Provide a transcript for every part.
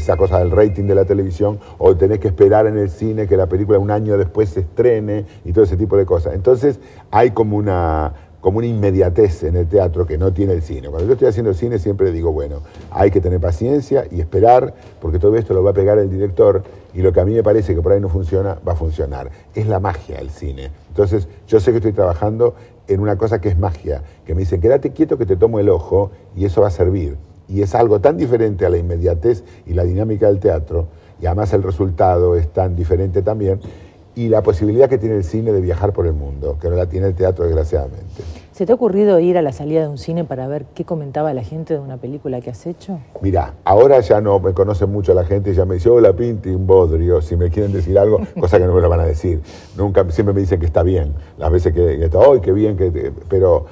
esa cosa del rating de la televisión, o tenés que esperar en el cine que la película un año después se estrene y todo ese tipo de cosas. Entonces hay como una inmediatez en el teatro que no tiene el cine. Cuando yo estoy haciendo cine siempre digo, bueno, hay que tener paciencia y esperar, porque todo esto lo va a pegar el director, y lo que a mí me parece que por ahí no funciona, va a funcionar. Es la magia del cine. Entonces yo sé que estoy trabajando en una cosa que es magia, que me dicen, quédate quieto que te tomo el ojo, y eso va a servir. Y es algo tan diferente a la inmediatez y la dinámica del teatro, y además el resultado es tan diferente también, y la posibilidad que tiene el cine de viajar por el mundo, que no la tiene el teatro, desgraciadamente. ¿Se te ha ocurrido ir a la salida de un cine para ver qué comentaba la gente de una película que has hecho? Mirá, ahora ya no me conoce mucho la gente, ya me dice, hola Pinti, un bodrio, si me quieren decir algo, cosa que no me lo van a decir. Siempre me dicen que está bien, las veces que está, ¡ay, qué bien! Pero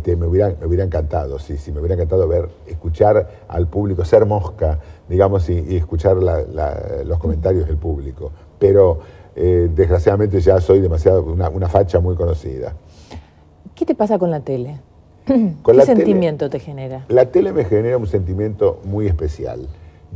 me hubiera encantado, sí, me hubiera encantado escuchar al público, ser mosca, digamos, y escuchar los comentarios del público. Pero desgraciadamente ya soy demasiado una facha muy conocida. ¿Qué te pasa con la tele? ¿Qué sentimiento te genera? La tele me genera un sentimiento muy especial.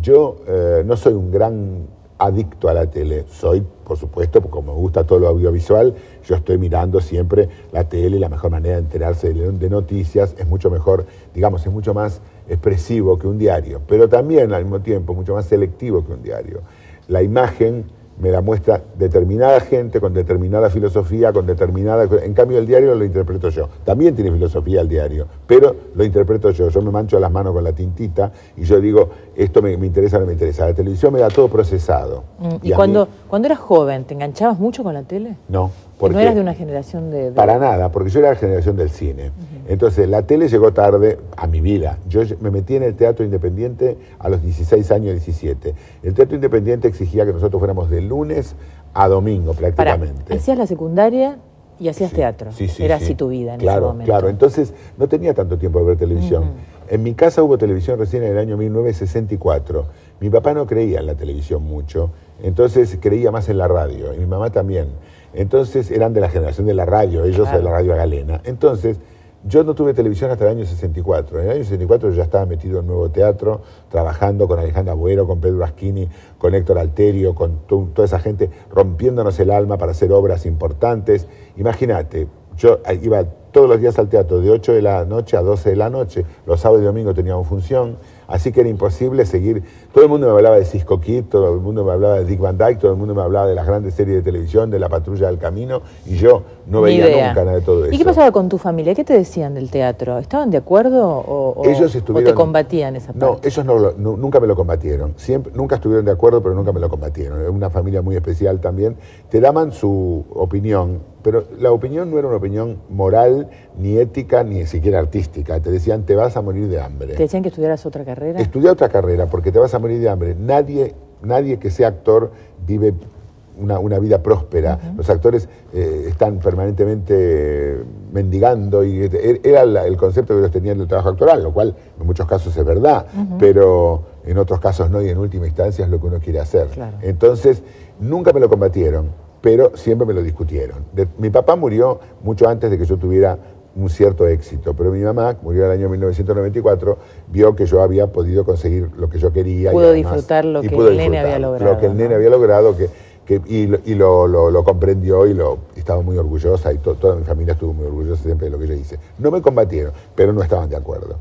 Yo no soy un gran adicto a la tele. Soy, por supuesto, porque como me gusta todo lo audiovisual, yo estoy mirando siempre la tele. La mejor manera de enterarse de noticias es mucho mejor, digamos, es mucho más expresivo que un diario, pero también al mismo tiempo mucho más selectivo que un diario. La imagen me la muestra determinada gente, con determinada filosofía, con determinada... En cambio, el diario lo interpreto yo. También tiene filosofía el diario, pero lo interpreto yo. Yo me mancho las manos con la tintita y yo digo, esto me interesa o no me interesa. La televisión me da todo procesado. ¿Y cuando eras joven, te enganchabas mucho con la tele? No. Porque ¿no eras de una generación de...? Para nada, porque yo era de la generación del cine. Entonces, la tele llegó tarde a mi vida. Yo me metí en el teatro independiente a los 16 años, 17. El teatro independiente exigía que nosotros fuéramos de lunes a domingo, prácticamente. Hacías la secundaria y hacías teatro. Era así tu vida en ese momento. Claro, entonces no tenía tanto tiempo de ver televisión. En mi casa hubo televisión recién en el año 1964. Mi papá no creía en la televisión mucho, entonces creía más en la radio, y mi mamá también. Entonces eran de la generación de la radio, ellos de la radio galena. Entonces yo no tuve televisión hasta el año 64. En el año 64 yo ya estaba metido en Nuevo Teatro, trabajando con Alejandra Buero, con Pedro Aschini, con Héctor Alterio, con toda esa gente, rompiéndonos el alma para hacer obras importantes. Imagínate, yo iba todos los días al teatro de 8 de la noche a 12 de la noche, los sábados y domingos teníamos función, así que era imposible seguir. Todo el mundo me hablaba de Cisco Kid, todo el mundo me hablaba de Dick Van Dyke, todo el mundo me hablaba de las grandes series de televisión, de La Patrulla del Camino, y yo no veía nunca nada de todo eso. ¿Y qué pasaba con tu familia? ¿Qué te decían del teatro? ¿Estaban de acuerdo o te combatían esa parte? No, ellos nunca me lo combatieron. Nunca estuvieron de acuerdo, pero nunca me lo combatieron. Es una familia muy especial también. Te daban su opinión, pero la opinión no era una opinión moral, ni ética, ni siquiera artística. Te decían, te vas a morir de hambre. ¿Te decían que estudiaras otra carrera? Estudia otra carrera, porque te vas a morir de hambre. Nadie que sea actor vive una vida próspera. Los actores están permanentemente mendigando, y era el concepto que ellos tenían del trabajo actoral, lo cual en muchos casos es verdad, pero en otros casos no, y en última instancia es lo que uno quiere hacer. Claro. Entonces, nunca me lo combatieron, pero siempre me lo discutieron. Mi papá murió mucho antes de que yo tuviera un cierto éxito, pero mi mamá murió en el año 1994, vio que yo había podido conseguir lo que yo quería. Pudo disfrutar lo que el nene había logrado. Lo que el nene había logrado, y lo comprendió, y estaba muy orgullosa, y toda mi familia estuvo muy orgullosa siempre de lo que yo hice. No me combatieron, pero no estaban de acuerdo.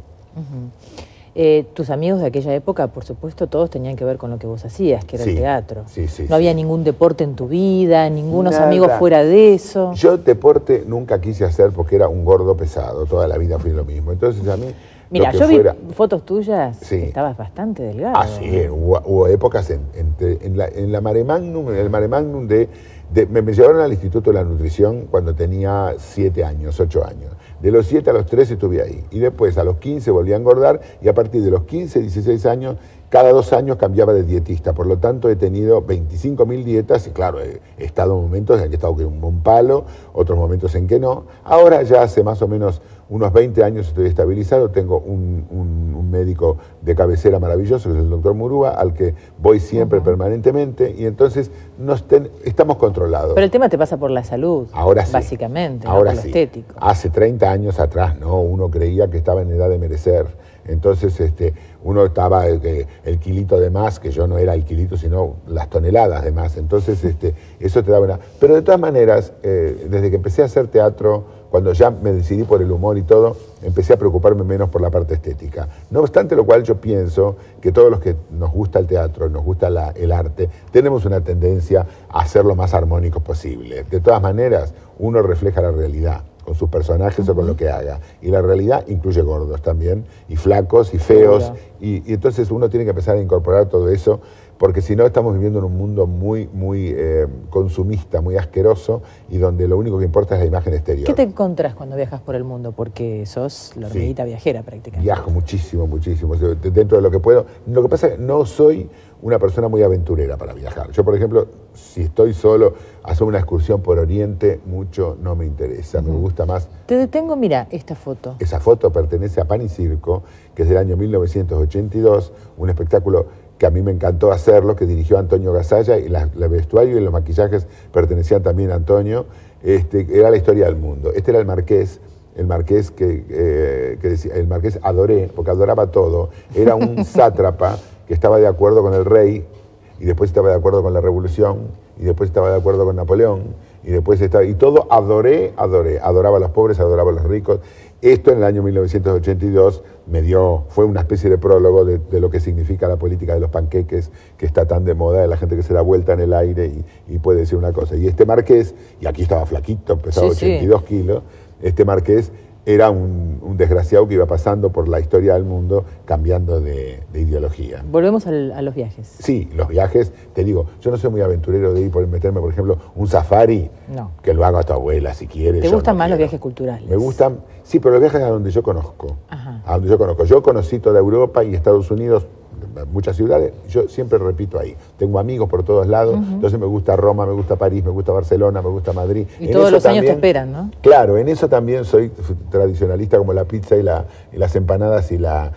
Tus amigos de aquella época, por supuesto, todos tenían que ver con lo que vos hacías, que era el teatro. No había ningún deporte en tu vida, ningunos amigos fuera de eso. Yo deporte nunca quise hacer porque era un gordo pesado, toda la vida fui lo mismo. Entonces a mí... Mira, yo vi fotos tuyas, estabas bastante delgado. Ah, sí, hubo épocas en el Mare Magnum me llevaron al Instituto de la Nutrición cuando tenía 7 años, 8 años. De los 7 a los 13 estuve ahí. Y después a los 15 volví a engordar, y a partir de los 15, 16 años, cada 2 años cambiaba de dietista. Por lo tanto, he tenido 25.000 dietas, y claro, he estado en momentos en que he estado con un palo, otros momentos en que no. Ahora ya hace más o menos unos 20 años estoy estabilizado, tengo un médico de cabecera maravilloso, que es el doctor Murúa, al que voy siempre permanentemente, y entonces estamos controlados. Pero el tema te pasa por la salud, ahora sí, básicamente, ahora no por lo estético. Hace 30 años atrás, no, uno creía que estaba en edad de merecer. Entonces uno estaba el kilito de más, que yo no era el kilito, sino las toneladas de más. Entonces eso te daba una... Pero de todas maneras, desde que empecé a hacer teatro, cuando ya me decidí por el humor y todo, empecé a preocuparme menos por la parte estética. No obstante lo cual yo pienso que todos los que nos gusta el teatro, nos gusta el arte, tenemos una tendencia a hacer lo más armónico posible. De todas maneras, uno refleja la realidad con sus personajes o con lo que haga. Y la realidad incluye gordos también, y flacos, y feos. Y entonces uno tiene que empezar a incorporar todo eso, porque si no estamos viviendo en un mundo muy consumista, muy asqueroso, y donde lo único que importa es la imagen exterior. ¿Qué te encontrás cuando viajas por el mundo? Porque sos la hormiguita viajera prácticamente. Viajo muchísimo, muchísimo, dentro de lo que puedo. Lo que pasa es que no soy una persona muy aventurera para viajar. Yo, por ejemplo, si estoy solo, hacer una excursión por Oriente, mucho no me interesa. Me gusta más... Te detengo, mira, esta foto. Esa foto pertenece a Pan y Circo, que es del año 1982, un espectáculo que a mí me encantó hacerlo, que dirigió Antonio Gasalla, y el vestuario y los maquillajes pertenecían también a Antonio. Era la historia del mundo. Este era el marqués que decía, el marqués adoré, porque adoraba todo. Era un sátrapa que estaba de acuerdo con el rey, y después estaba de acuerdo con la revolución, y después estaba de acuerdo con Napoleón, y después estaba... Y todo adoraba a los pobres, adoraba a los ricos. Esto en el año 1982 fue una especie de prólogo de lo que significa la política de los panqueques, que está tan de moda, de la gente que se da vuelta en el aire y puede decir una cosa. Y este marqués, y aquí estaba flaquito, pesaba 82 kilos, este marqués era un desgraciado que iba pasando por la historia del mundo cambiando de ideología. Volvemos a los viajes. Sí, los viajes, te digo, yo no soy muy aventurero de ir por meterme, por ejemplo, un safari, que lo haga tu abuela si quieres. ¿Te gustan más los viajes culturales? Me gustan, sí, pero los viajes a donde yo conozco. Ajá. A donde yo conozco. Yo conocí toda Europa y Estados Unidos, muchas ciudades, yo siempre repito ahí. Tengo amigos por todos lados, entonces me gusta Roma, me gusta París, me gusta Barcelona, me gusta Madrid. Y todos los años te esperan, ¿no? Claro, en eso también soy tradicionalista, como la pizza y las empanadas y la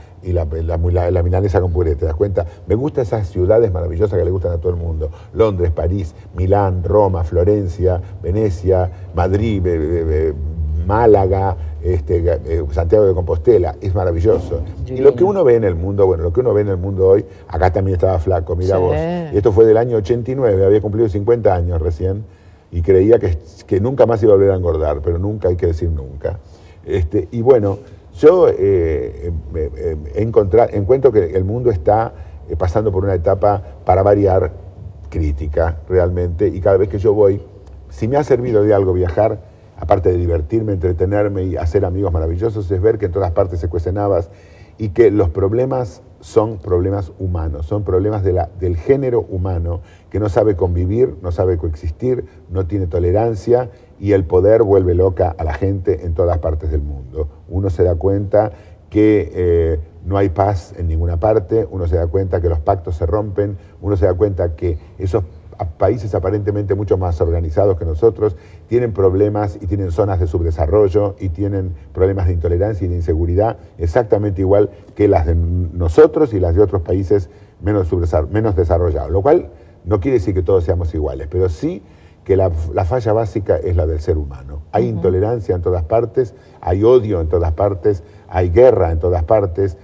milanesa con puré, ¿te das cuenta? Me gustan esas ciudades maravillosas que le gustan a todo el mundo. Londres, París, Milán, Roma, Florencia, Venecia, Madrid, Málaga, Santiago de Compostela, es maravilloso. Y lo que uno ve en el mundo, hoy, acá también estaba flaco, mira vos. Y esto fue del año 89, había cumplido 50 años recién, y creía que nunca más iba a volver a engordar, pero nunca hay que decir nunca. Y bueno, yo encuentro que el mundo está pasando por una etapa, para variar, crítica realmente, y cada vez que yo voy, si me ha servido de algo viajar, aparte de divertirme, entretenerme y hacer amigos maravillosos, es ver que en todas partes se cuecen habas y que los problemas son problemas humanos, son problemas del género humano, que no sabe convivir, no sabe coexistir, no tiene tolerancia, y el poder vuelve loca a la gente en todas partes del mundo. Uno se da cuenta que no hay paz en ninguna parte, uno se da cuenta que los pactos se rompen, uno se da cuenta que esos países aparentemente mucho más organizados que nosotros tienen problemas y tienen zonas de subdesarrollo y tienen problemas de intolerancia y de inseguridad exactamente igual que las de nosotros y las de otros países menos desarrollados, lo cual no quiere decir que todos seamos iguales, pero sí que la falla básica es la del ser humano. Hay intolerancia en todas partes, hay odio en todas partes, hay guerra en todas partes,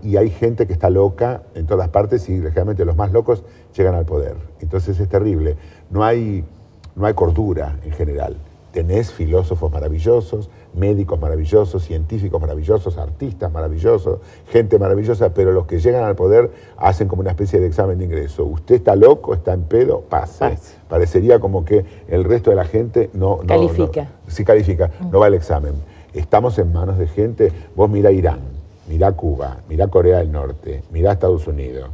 y hay gente que está loca en todas partes, y realmente los más locos llegan al poder. Entonces es terrible. No hay cordura en general. Tenés filósofos maravillosos, médicos maravillosos, científicos maravillosos, artistas maravillosos, gente maravillosa, pero los que llegan al poder hacen como una especie de examen de ingreso. Usted está loco, está en pedo, pase. Parecería como que el resto de la gente no califica. Sí califica, no va al examen. Estamos en manos de gente. Vos mirá Irán, mirá Cuba, mirá Corea del Norte, mirá Estados Unidos,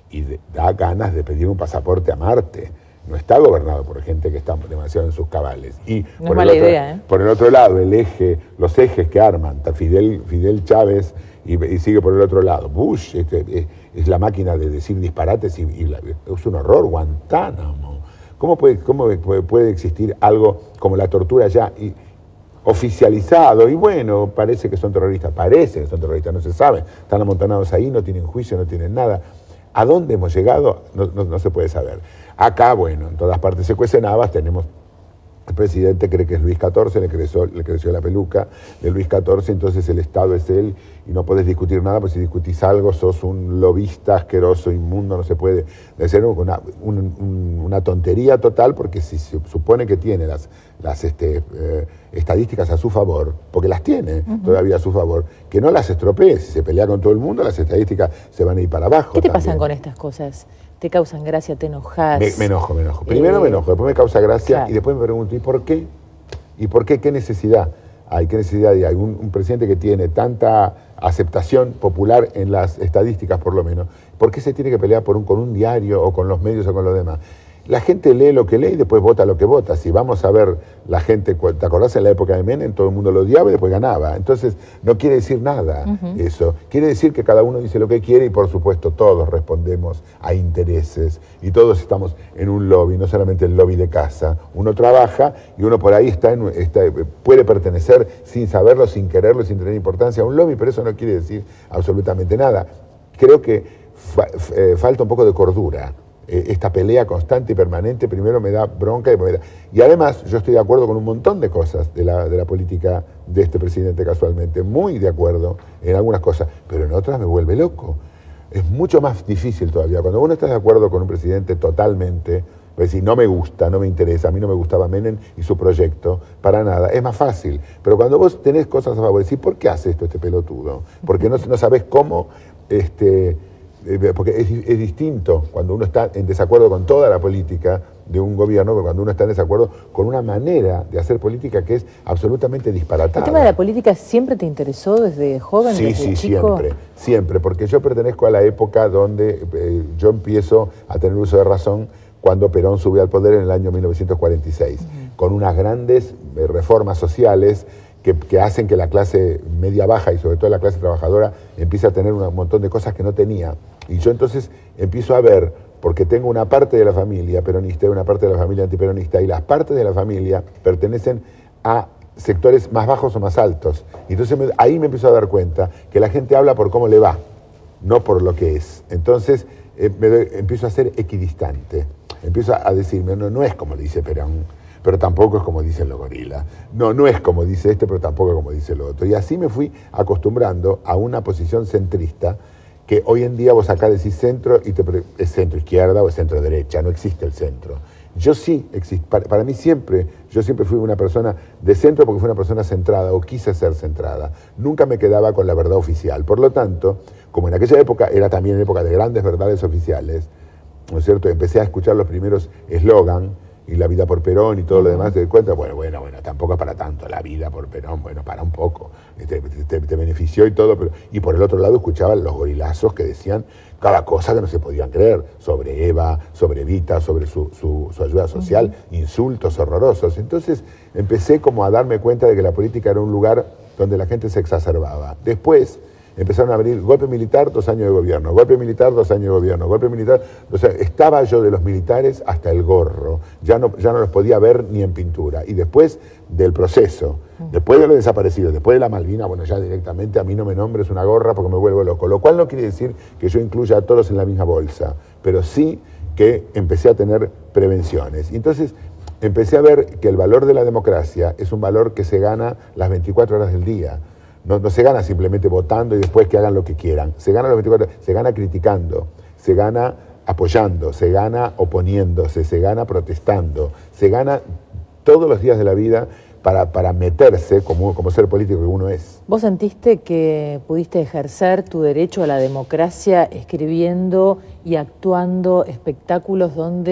y da ganas de pedir un pasaporte a Marte. No está gobernado por gente que está demasiado en sus cabales. Y no es mala idea, ¿eh? Por el otro lado, los ejes que arman, está Fidel Chávez, y sigue por el otro lado Bush, es la máquina de decir disparates, es un horror. Guantánamo. ¿Cómo puede existir algo como la tortura ya oficializado? Y bueno, parece que son terroristas, no se sabe, están amontonados ahí, no tienen juicio, no tienen nada. ¿A dónde hemos llegado? No se puede saber. Acá, bueno, en todas partes se cuecen habas, tenemos El presidente cree que es Luis XIV, le creció la peluca de Luis XIV, entonces el Estado es él y no podés discutir nada, porque si discutís algo sos un lobista asqueroso, inmundo, no se puede hacer una tontería total, porque si se supone que tiene las estadísticas a su favor, porque las tiene todavía a su favor, que no las estropee. Si se pelea con todo el mundo, las estadísticas se van a ir para abajo. ¿Qué te pasan con estas cosas? ¿Te causan gracia? ¿Te enojas? Me enojo. Primero me enojo, después me causa gracia, claro. Y después me pregunto, ¿y por qué? ¿Y por qué? ¿Qué necesidad hay? ¿Qué necesidad hay? Un presidente que tiene tanta aceptación popular en las estadísticas, por lo menos, ¿por qué se tiene que pelear con un diario o con los medios o con los demás? La gente lee lo que lee y después vota lo que vota. Si vamos a ver la gente, ¿te acordás en la época de Menem? Todo el mundo lo odiaba y después ganaba. Entonces no quiere decir nada eso. Quiere decir que cada uno dice lo que quiere y por supuesto todos respondemos a intereses y todos estamos en un lobby, no solamente el lobby de casa. Uno trabaja y uno por ahí puede pertenecer sin saberlo, sin quererlo, sin tener importancia a un lobby, pero eso no quiere decir absolutamente nada. Creo que falta un poco de cordura. Esta pelea constante y permanente primero me da bronca y además yo estoy de acuerdo con un montón de cosas de la política de este presidente, casualmente, muy de acuerdo en algunas cosas, pero en otras me vuelve loco. Es mucho más difícil todavía. Cuando uno está de acuerdo con un presidente totalmente, pues si no me gusta, no me interesa, a mí no me gustaba Menem y su proyecto, para nada, es más fácil. Pero cuando vos tenés cosas a favor, decís, ¿por qué hace esto este pelotudo? Porque no sabés cómo... porque es distinto cuando uno está en desacuerdo con toda la política de un gobierno, que cuando uno está en desacuerdo con una manera de hacer política que es absolutamente disparatada. ¿El tema de la política siempre te interesó desde joven, desde chico? Siempre, porque yo pertenezco a la época donde yo empiezo a tener uso de razón cuando Perón subió al poder en el año 1946, con unas grandes reformas sociales que hacen que la clase media-baja y sobre todo la clase trabajadora empiece a tener un montón de cosas que no tenía. Y yo entonces empiezo a ver, porque tengo una parte de la familia peronista y una parte de la familia antiperonista, y las partes de la familia pertenecen a sectores más bajos o más altos. Y entonces ahí me empiezo a dar cuenta que la gente habla por cómo le va, no por lo que es. Entonces empiezo a ser equidistante, empiezo a decirme, no es como dice Perón, pero tampoco es como dicen los gorilas. No es como dice este, pero tampoco es como dice el otro. Y así me fui acostumbrando a una posición centrista, que hoy en día vos acá decís centro y es centro izquierda o es centro derecha, no existe el centro. Yo sí, para mí siempre, yo siempre fui una persona de centro porque fui una persona centrada o quise ser centrada. Nunca me quedaba con la verdad oficial. Por lo tanto, como en aquella época era también época de grandes verdades oficiales, ¿no es cierto? Empecé a escuchar los primeros eslogan, y la vida por Perón y todo lo demás, te das cuenta, bueno, tampoco es para tanto, la vida por Perón, bueno, para un poco, te benefició y todo, pero y por el otro lado escuchaban los gorilazos que decían cada cosa que no se podían creer, sobre Eva, sobre Evita, sobre su ayuda social, insultos horrorosos. Entonces empecé como a darme cuenta de que la política era un lugar donde la gente se exacerbaba. Después empezaron a abrir golpe militar, 2 años de gobierno, golpe militar, 2 años de gobierno, golpe militar, o sea, estaba yo de los militares hasta el gorro, ya no los podía ver ni en pintura. Y después del proceso, después de lo desaparecido, después de la Malvina, bueno, ya directamente a mí no me nombres una gorra porque me vuelvo loco, lo cual no quiere decir que yo incluya a todos en la misma bolsa, pero sí que empecé a tener prevenciones. Y entonces empecé a ver que el valor de la democracia es un valor que se gana las 24 horas del día. No se gana simplemente votando y después que hagan lo que quieran. Se gana los 24 horas, se gana criticando, se gana apoyando, se gana oponiéndose, se gana protestando, se gana todos los días de la vida para meterse como ser político que uno es. ¿Vos sentiste que pudiste ejercer tu derecho a la democracia escribiendo y actuando espectáculos donde